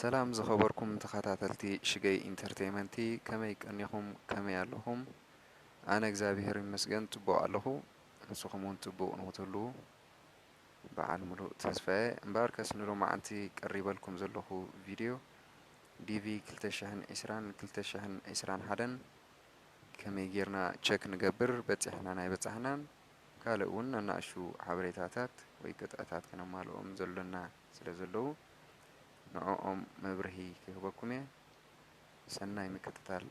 سلام زخبركم تخاتاتلتي شقي انترتينمنتي كما يكنيكم كما يالهم انا اغزابيهر مسجن تبو الله نسخمون تبو نوتلو بعد ملو تسفاي مباركس نلو معنتي قريب لكم زلخو فيديو دي في كلتشهن اسران حدن كما يغيرنا تشيك نقبر بتحنا ناي بتحنان كالون انا اشو حبريتاتات ويقطعتات كنا مالهم زلنا سلازلو نعوم مبرهي كهبكمي سناي مكتتال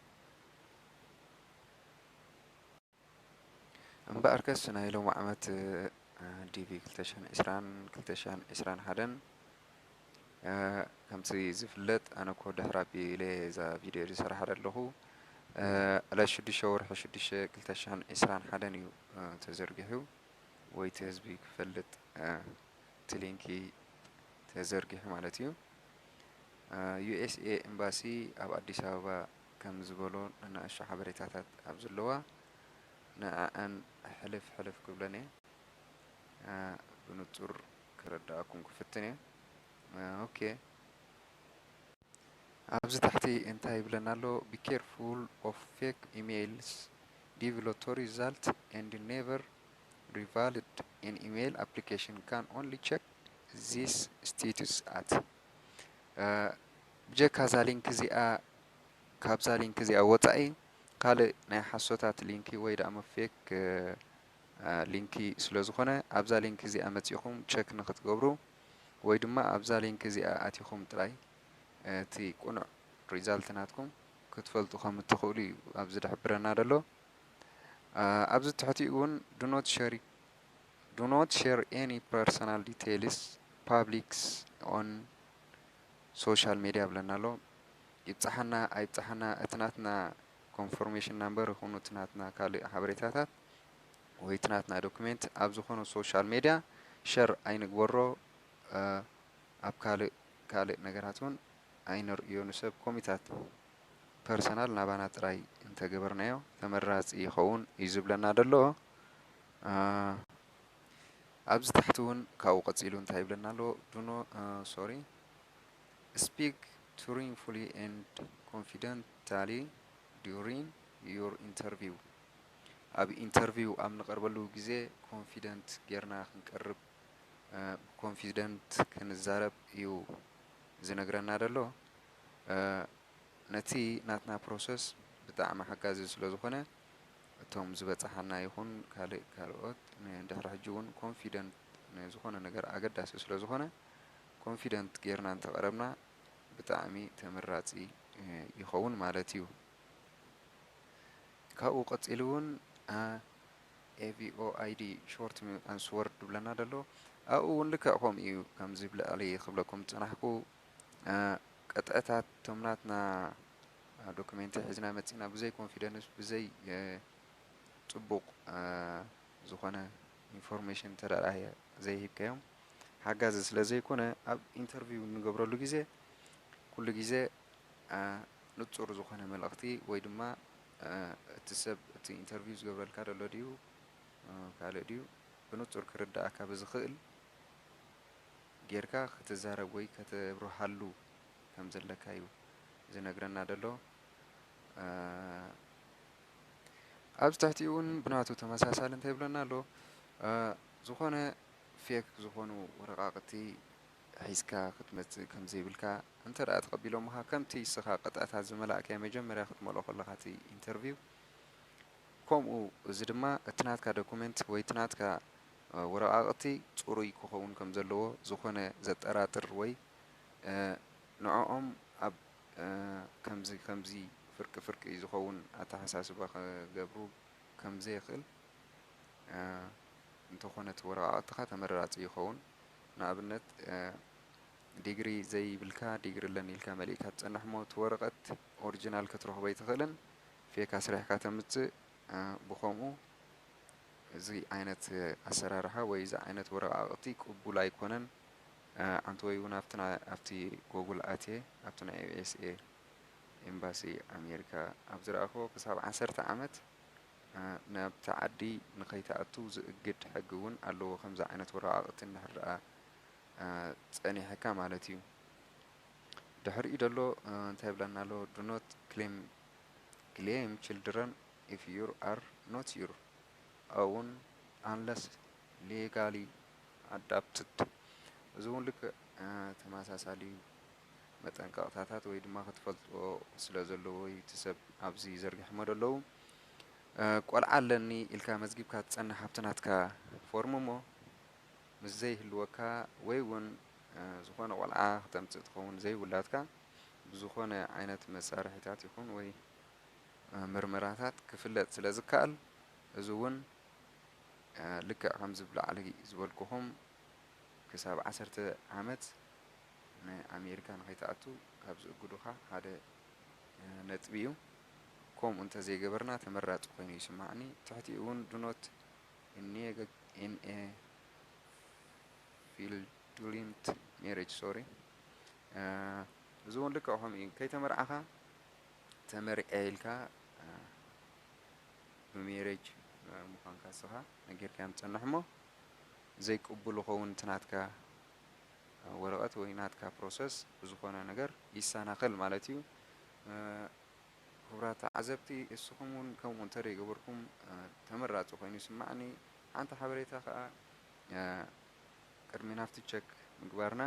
أركز سناي لو معمت دي في كلتشان إسران حدن كم سي زفلت أنا كود حرابي لي زا فيديو دي صراحة له على شدي شور حشديش كلتشان إسران حدن يو تزرقهو ويتزبي كفلت تلينكي تزرقه مالتيو USA امباسي أو أديس أبابا كم زبولون أنا أشرح حبريتات أبزلوا نأن حلف قبلني بنطر كرداكم كفتني أوكي أبز تحتي انتهي بلنا له be careful of fake emails develop result and never revalid an email application can only check this status at بجاك هذا لينك زي كابزا لينك زي وطعي قال ناي حسوتات لينكي ويدا أما فيك لينكي سلوزخونه أبزا لينك زي أمتيخم تشيك نخت قبرو ويدما أبزا لينك زي آتيخم تلاي تي كونع ريزالتناتكم كتفلتو خام التخولي أبزا دحبرنا دلو أبزا تحتيقون do not share any personal details publics on social media بلنالو يتصحنا أي تصحنا اتناتنا confirmation number خونو اتناتنا كالي حبريتاتات ويتناتنا دوكمنت أبزو خونو social media شر أين قبرو أب كالي نقراتون أين يونسب كوميتات personal نابانات راي انت قبرنايو تمرات يخون يزبلنا دلو أبز تحتون كاو قتيلون تايبلنا لو دونو speak truthfully and confidently during your interview. أبي interview أم نقربلو جزء confident جرنا نقرب confident كنزارب يو زنقرنا دلو نتي ناتنا process بتاع حجاز سلوزخنا توم زبط حنا يكون كالوت ندهر حجون confident نزخنا نقر أجد داس سلوزخنا confident جرنا نتقربنا بتعمي تمراتي يخون مالتيو كاو قتلون AVOID short answer دبلنا دلو أو لك هم يو كم زبل عليه قبلكم تنحكو قطعتات تمناتنا دوكيمنت حزنا متينا بزي confidence بزي طبق زخنا information ترى زي هيك يوم حجاز سلازي كونه أب interview نقبرلو جزء كل جزء نتصور زخنا ملقتي ويدما تسب تي انترفيوز قبل الكارلو ديو كالديو بنتصور كردا أكابز خيل جيركا ختزارب وي كتبرو حلو كم زلكايو زنقرنا دلو أبز تحتيون بناتو تمساسال انتهي بلنا لو زخنا فيك زخونو ورقاقتي حيسكا خدمت كم زي بالكا انت رأت قبيلو مها كم تي سخا قطعت هالزملاء كامي جمرا خدمو لو خلقاتي انترفيو كوم زدما اتناتكا دوكومنت ويتناتكا ورقاقتي تقروي كوخون كم زلو زخونة زت أراتر وي نعوم أب كم زي فرق يزخون أتحساس باخ قبرو كم زي خل انتو خونة ورقاقتها تمررات يخون نابنت ديجري زي بالكا ديجري لني الكاملي كات نحمو تورقت أوريجينال كتروح بيت خلن في كاسرح كاتمت بخومو زي عينت أسرارها وإذا عينت ورقاقتي قبولا يكونن أنتو يونا أفتنا أفتي جوجل آتي أفتنا USA ኤምባሲ ኣሜሪካ ኣብ ዝረኣኽቦ ክሳብ 10 ዓመት ናብቲ ዓዲ ንኸይትኣቱ ዝእግድ ሕጊ እውን ኣለዎ። ከምዚ ዓይነት ወረቓቕቲ እንድሕር ደኣ ፀኒሕካ ማለት እዩ። ድሕሪኡ ደሎ እንታይ ይብለና ኣሎ? do not claim children if you are not your own unless legally adopted። እዚ እውን ልክዕ ተመሳሳሊ መጠንቀቕታታት ወይ ድማ ክትፈልጥዎ ስለ ዘለዎ እቲ ሰብ ኣብዚ ዘርጊሖሞ ደለዉ ቆልዓ ኣለኒ ኢልካ መዝጊብካ ትፀንሕ ሃብቲ ናትካ ፎርም እሞ ምስ ዘይህልወካ ወይ እውን ዝኾነ ቆልዓ ክተምፅእ ትኸውን ዘይውላድካ ብዝኾነ ዓይነት መሳርሒታት ይኹን ወይ ምርመራታት ክፍለጥ ስለ ዝከኣል እዚ እውን ልክዕ ከምዚ ብላዕሊ ዝበልኩኹም ክሳብ 10 ዓመት ንኣሜሪካ ንኸይትኣቱ ካብ ዝእግዱኻ ሓደ ነጥቢ እዩ። ከምኡ እንተዘይገበርና ተመራፂ ኮይኑ ይስማዓኒ። ትሕቲኡ እውን do not in a fraudulent marriage sorry እዚ እውን ልክዕ ከምኡ እዩ። ከይተመርዓኻ ተመሪዐ ኢልካ ብሜሬጅ ምዃንካ ንስኻ ነጊርካ ምፀንሕ እሞ ዘይቅቡሉ ኸውን እቲ ናትካ ወረቐት ወይ ናትካ ፕሮሰስ ብዝኾነ ነገር ይሰናኸል ማለት እዩ። ክቡራት ተዓዘብቲ እስኹም እውን ከምኡ እንተደይገበርኩም ተመራፂ ኮይኑ ይስማዓኒ። ሓንቲ ሓበሬታ ከዓ ቅድሚ ናብቲ ቸክ ምግባርና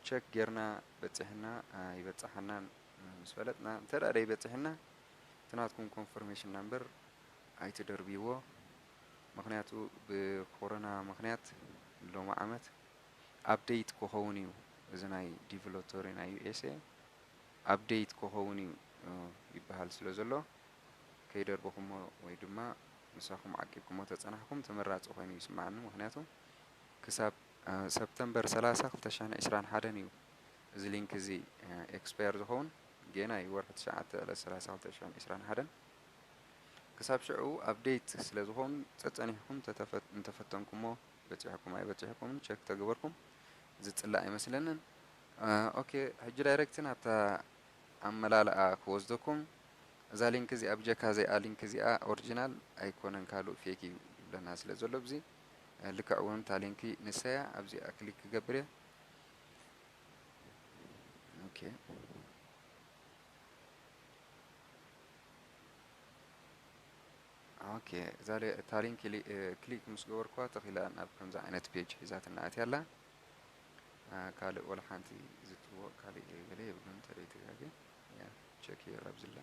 ቸክ ጌርና በፂሕና ይበፅሓና ምስ ፈለጥና እንተዳ ደይበፅሕና እቲ ናትኩም ኮንፈርሜሽን ናምበር ኣይትደርብይዎ። ምክንያቱ ብኮሮና ምክንያት ሎሚ ዓመት ኣብዴት ክኸውን እዩ። እዚ ናይ ዲቨሎፐር ናይ ዩኤስኤ ኣብዴት ክኸውን እዩ ይበሃል ስለ ዘሎ ከይደርብኹሞ ወይ ድማ ንሳኹም ዓቂብኩሞ ተፀናሕኩም ተመራፂ ኮይኑ ይስማዓኒ። ምክንያቱ ክሳብ ሰፕተምበር 30 2021 እዩ እዚ ሊንክ እዚ ኤክስፓየር ዝኸውን ጌና እዩ ወርሒ 9/30/2021 ክሳብ ሽዑ ኣብዴት ስለ ዝኸውን ተፀኒሕኩም እንተፈተንኩሞ በፂሕኩም ኣይበፂሕኩምን ቸክ ተገበርኩም ዝፅላእ ኣይመስለንን። ኦኬ ሕጂ ዳይሬክት ናብታ ኣመላልኣ ክወስደኩም እዛ ሊንክ እዚኣ ብጀካ ዘይኣ ሊንክ እዚኣ ኦሪጂናል ኣይኮነን ካልእ ፌክ እዩ ይብለና ስለ ዘሎ ብዚ ልክዕ እውን እታ ሊንኪ ንሰያ ኣብዚኣ ክሊክ ክገብር እየ። ኦኬ ኦኬ እታ ሊንክ ክሊክ ምስ ገበርኳ ተኺላ ናብ ከምዚ ዓይነት ፔጅ ሒዛትና ኣትያ ኣላ። ካልእ ወላ ሓንቲ ዝትዎ ካልእ ገለ የብሉን ተደይተጋገ ቸክ የራብዝላ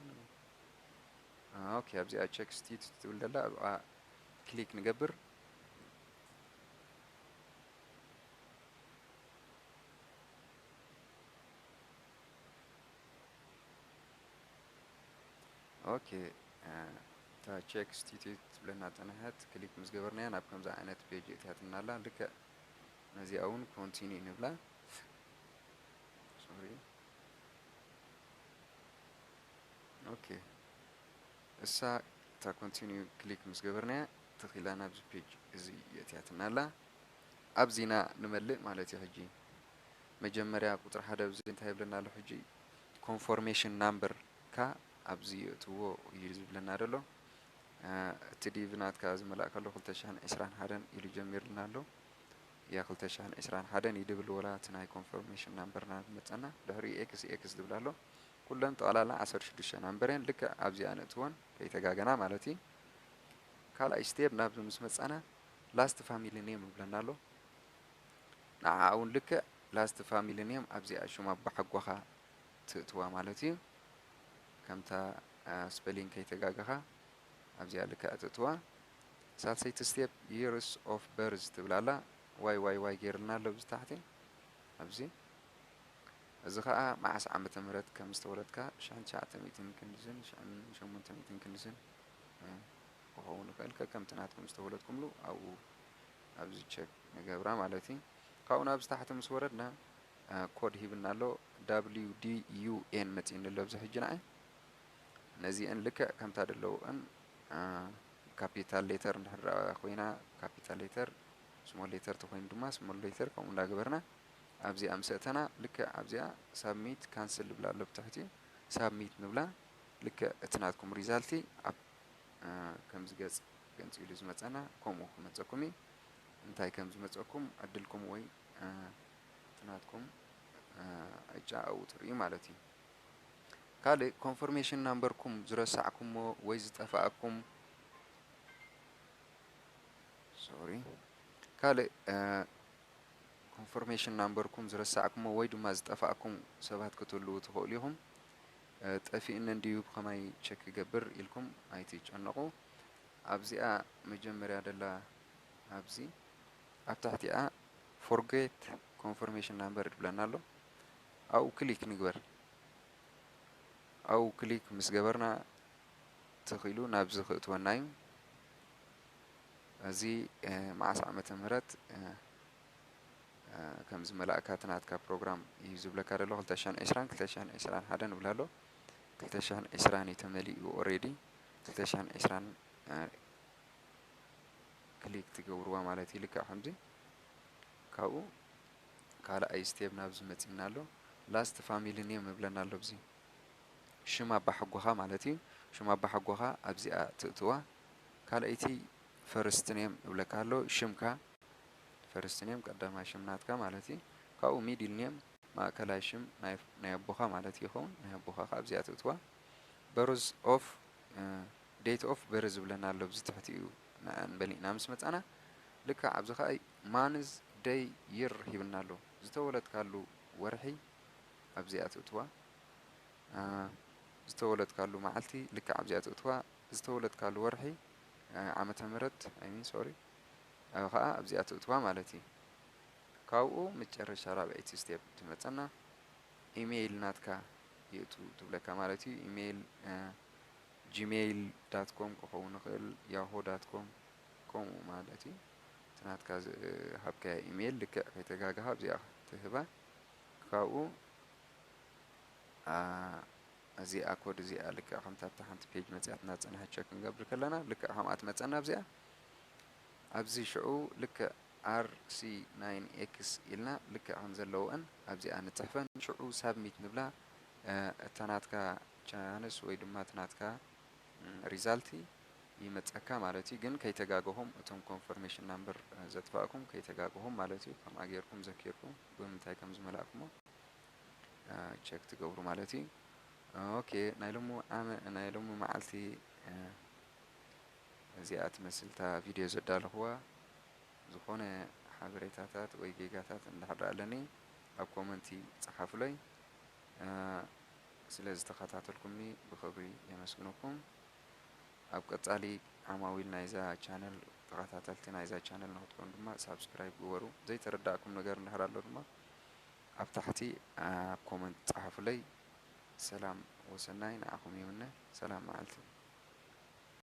ኦኬ ኣብዚኣ ቸክ ስቲት ትብል ደላ ኣብኣ ክሊክ ንገብር። ኦኬ እታ ቸክ ስቲት ትብለና ፀንሐት ክሊክ ምስ ገበርናያ ናብ ከምዚ ዓይነት ፔጅ እትያትና ኣላ። ልክዕ ነዚኣ እውን ኮንቲኒው ንብላ ሶሪ ኦኬ እሳ እታ ኮንቲኒው ክሊክ ምስ ገበርናያ ተኺላ ናብዚ ፔጅ እዚ እትያትና ኣላ። ኣብዚና ንመልእ ማለት እዩ። ሕጂ መጀመርያ ቁጥሪ ሓደ ኣብዚ እንታይ ይብለና ኣሎ? ሕጂ ኮንፎርሜሽን ናምበር ካ ኣብዚ እትዎ እዩ ዝብለና ደሎ። እቲ ዲቪ ናትካ ዝመላእ ከሎ 2021 ኢሉ ጀሚርልና ኣሎ። ያ 2021 ይድብል ወላ እቲ ናይ ኮንፎርሜሽን ናምበርና መፀና ድሕሪ ኤክስ ኤክስ ዝብል ኣሎ። ኩለን ጠቕላላ 16 ናምበር እየን። ልክዕ ኣብዚኣ ንእትወን ከይተጋገና ማለት እዩ። ካልኣይ ስቴፕ ናብዚ ምስ መፃና ላስት ፋሚሊ ኔም ይብለና ኣሎ። ንዓ እውን ልክዕ ላስት ፋሚሊ ኔም ኣብዚኣ ሹም ኣባሓጓኻ ትእትዋ ማለት እዩ። ከምታ ስፔሊንግ ከይተጋገኻ ኣብዚኣ ልክዕ ትእትዋ። ሳልሰይቲ ስቴፕ years of birth ትብላላ ዋይ ጌርልና ኣሎ ብዚ ታሕቲ ኣብዚ እዚ ከዓ መዓስ ዓመተ ምህረት ከም ዝተወለድካ 1900 ክንድዝን 1800 ክንድዝን ክኸውን ይኽእል ከምቲ ናትኩም ዝተወለድኩምሉ ኣብኡ ኣብዚ ቸክ ንገብራ ማለት እዩ። ካብኡ ናብዚ ታሕቲ ምስ ወረድና ኮድ ሂብና ኣሎ WDUN መፂን ኣሎ ኣብዚ ሕጂ ንዓይ ነዚአን ልክዕ ከምታ ደለውአን ካፒታል ሌተር እንድሕር ኮይና ካፒታል ሌተር ስሞል ሌተር ተኮይኑ ድማ ስሞል ሌተር ከምኡ እንዳገበርና ኣብዚኣ ምስ እተና ልክዕ ኣብዚኣ ሳብሚት ካንስል ዝብላ ኣሎ ብታሕቲ ሳብሚት ንብላ ልክ እትናትኩም ሪዛልቲ ኣብ ከምዚ ገጽ ገንፂሉ ዝመጸና ከምኡ ክመጸኩም እዩ እንታይ ከም ዝመጸኩም ዕድልኩም ወይ እትናትኩም ዕጫ ኣብኡ ትርእዩ ማለት እዩ ካልእ ኮንፈርሜሽን ናምበርኩም ዝረሳዕኩሞ ወይ ዝጠፍኣኩም ካልእ ኮንፈርሜሽን ናምበርኩም ዝረሳዕኩሞ ወይ ድማ ዝጠፍኣኩም ሰባት ክትህልው ትኽእሉ ኢኹም ጠፊእነ እንድዩ ብኸማይ ቸክ ይገብር ኢልኩም ኣይትጨነቑ ኣብዚኣ መጀመርያ ደላ ኣብዚ ኣብ ታሕቲኣ ፎርጌት ኮንፈርሜሽን ናምበር ይብለና ኣሎ ኣብኡ ክሊክ ንግበር ኣብኡ ክሊክ ምስ ገበርና ተኺሉ ናብዚ ክእትወና እዩ እዚ መዓስ ዓመተ ምህረት ከምዚ መላእካ ትናትካ ፕሮግራም እዩ ዝብለካ ደሎ 2020 2021 ንብላ ኣሎ 2020 እዩ ተመሊኡ ኦሬዲ 2020 ክሊክ ትገብርዋ ማለት እዩ ልክዕ ከምዚ ካብኡ ካልኣይ ስቴፕ ናብዚ መፂና ኣሎ ላስት ፋሚሊ ኔም ይብለና ኣሎ ብዚ ሽም ኣባ ሓጎኻ ማለት እዩ ሽም ኣባ ሓጎኻ ኣብዚኣ ትእትዋ ካልአይቲ ፈርስት ኔም ይብለካ ኣሎ ሽምካ ፈርስት ኔም ቀዳማይ ሽም ናትካ ማለት እዩ ካብኡ ሚድል ኔም ማእከላይ ሽም ናይ ኣቦኻ ማለት ይኸውን ናይ ኣቦኻ ኣብዚኣ ትእትዋ በርዝ ኦፍ ዴት ኦፍ በርዝ ዝብለና ኣሎ ብዚ ትሕቲኡ ንበሊእና ምስ መጻና ልክዕ ኣብዚ ኸ ማንዝ ደይ ይር ሂብና ኣሎ ዝተወለድካሉ ወርሒ ኣብዚኣ ትእትዋ ዝተወለድካሉ መዓልቲ ልክዕ ኣብዚኣ ትእትዋ ዝተወለድካሉ ወርሒ ዓመተ ምህረት ኣብ ኸዓ ኣብዚኣ ትእትዋ ማለት እዩ ካብኡ መጨረሻ ራብዐይቲ ስቴፕ ትመጸና ኢሜይል ናትካ ይእቱ ትብለካ ማለት እዩ ኢሜይል ጂሜይል ዳት ኮም ክኸውን ይኽእል ያሆ ዳት ኮም ከምኡ ማለት እዩ ትናትካ ሃብካያ ኢሜይል ልክዕ ከይተጋግሃ ኣብዚኣ ትህባ ካብኡ እዚኣ ኮድ እዚኣ ልክዕ ከምታ ሓንቲ ፔጅ መጽያትና ፀናሐ ቸክ ክንገብር ከለና ልክዕ ከምኣ ትመጸና ኣብዚኣ ኣብዚ ሽዑ ልክዕ RC9X ኢልና ልክዕ ከም ዘለውአን ኣብዚኣ ንጽሕፈን ሽዑ ሳብሚት ንብላ እታ ናትካ ቻንስ ወይ ድማ ትናትካ ሪዛልቲ ይመጸካ ማለት እዩ ግን ከይተጋግሆም እቶም ኮንፈርሜሽን ናምበር ዘጥፋእኩም ከይተጋግሆም ማለት እዩ ከምኣ ጌርኩም ዘኪርኩም ብምንታይ ከም ዝመላእኩሞ ቸክ ትገብሩ ማለት እዩ ኦኬ ናይ ሎሚ መዓልቲ እዚኣ ትመስልታ ቪድዮ ዘዳለኽዋ ዝኾነ ሓበሬታታት ወይ ጌጋታት እንድሕር ኣለኒ ኣብ ኮመንቲ ጸሓፉለይ ስለ ዝተኸታተልኩምኒ ብኽብሪ የመስግነኩም ኣብ ቀጻሊ ዓማዊል ናይዛ ቻነል ተኸታተልቲ ናይዛ ቻነል ንኽትኮኑ ድማ ሳብስክራይብ ግበሩ ዘይተረዳእኩም ነገር እንድሕር ኣሎ ድማ ኣብ ታሕቲ ኣብ ኮመንት ጸሓፉለይ ሰላም ወሰናይ ንዓኹም ይምነ ሰላም መዓልቲ